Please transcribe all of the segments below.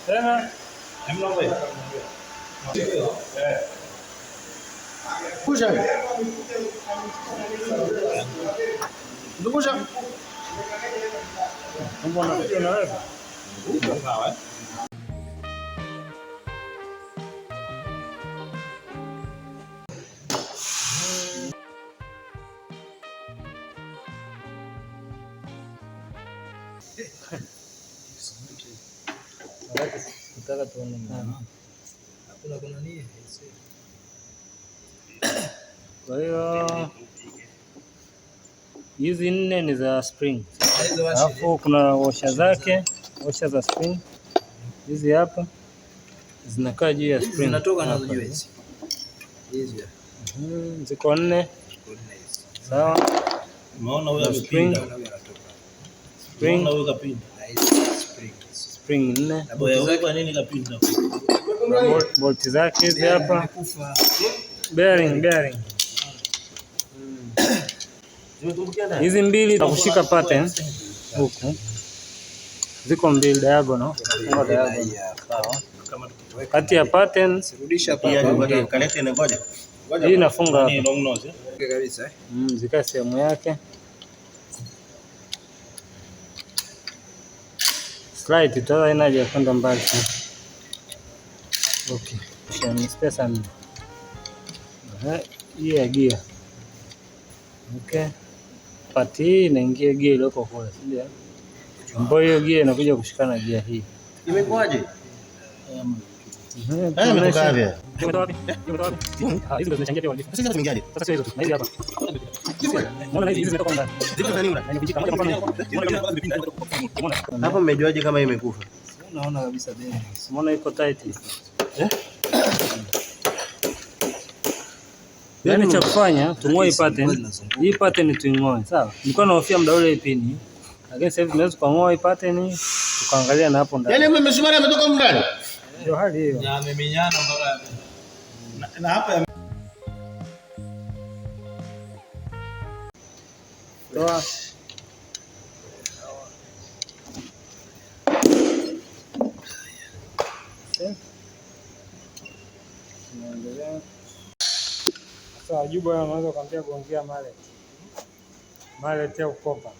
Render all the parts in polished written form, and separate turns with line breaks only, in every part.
Tena
Puxa. Não puxa.
mbona unaweza?
Sawa.
Nataka tuone mama.
Kuna nini?
Kwa hiyo hizi 4 ni za spring. Alafu kuna washa zake, washa za spring. Hizi hapa zinakaa juu ya spring.
Zinatoka nazo juu hizi. Hizi.
Ziko 4. Sawa.
Umeona huyo amepinda.
Spring.
Unaona huyo kapinda.
Spring 4.
Na wewe kwa nini kapinda?
Bolt zake hizi hapa. Bearing. Hizi 2 za kushika pattern huku. Ziko 2 diagonal. Funga diagonal. Sawa. Kati ya pattern
Rudisha hapa. Kalete ni ngoja.
Hii inafunga hapa.
Ni long nose
kabisa. Zika sehemu yake. Slide itawa inaje kwenda mbali sana. Okay. Shani space and hii ya gear. Okay. Pati hii inaingia gear ile kwa kule, ndio. Ambayo hiyo gear inakuja kushikana gear hii.
Imekwaje?
Imetoka wapi? Hizi ndio zinachangia pia walifu.
Sasa zingaje?
Sasa sio hizo tu. Na hizi hapa. Mbona hizi zimetoka ndani?
Ziko za nini?
Inavijika moja kwa moja.
Hapo mmejuaje kama imekufa?
Unaona kabisa beni. Umeona iko tight. Yaani cha kufanya tung'oe pattern. Hii pattern tuing'oe, sawa? Nilikuwa nahofia muda ule ipini. Lakini sasa hivi tunaweza kung'oa hii pattern tukaangalia na hapo ndani.
Yaani mimi msumari ametoka ndani.
Ndio hali hiyo.
Na ameminyana mpaka na hapa
toa. Sasa Ajubu anaweza kuambia kuongea mallet ya kukopa.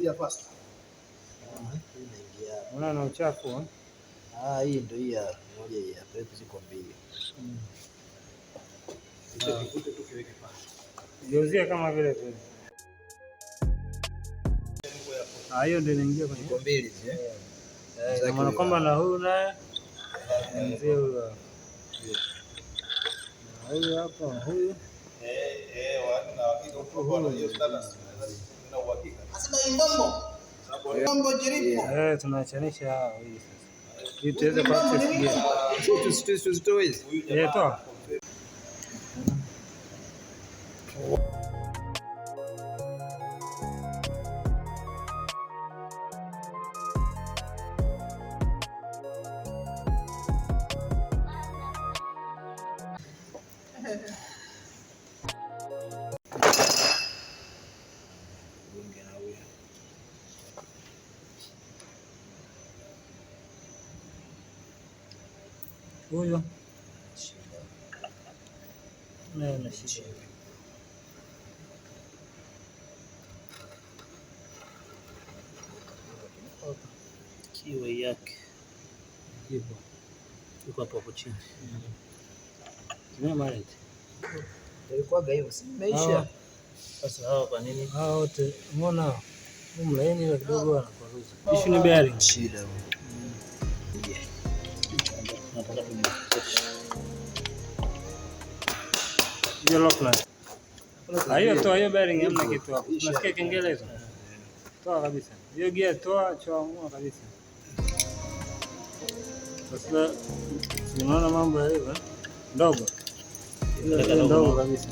ya fast.
Unaona uchafu eh?
Hii ndio hii ya moja hii hapa, ziko 2. Hicho tu kiweke pale.
Geuzia kama vile vile. Hiyo ndio inaingia kwenye
2 hizi
eh. Maana kwamba na huyu naye mzee huyu. Huyu hapa huyu.
Wana hakika uko hiyo status. Na uhakika. Sasa Mambo jiripo.
Tunaachanisha hawa hivi sasa. Ili tuweze kwa access gear.
Tuzitoe hizi.
Toa. Huyo na shida kiwe yake hivyo iko hapo chini. Tumia mallet
ilikuwa hivyo, si imeisha
sasa. Hao kwa nini hao wote umeona mlaini ile kidogo anakwaruza. Issue ni bearing
shida.
Hiyo lock nut. Hiyo toa hiyo bearing hamna kitu hapo. Unasikia kengele hizo? Toa kabisa. Hiyo gear toa, choa kabisa. Sasa unaona mambo ya hivyo ndogo ndogo kabisa.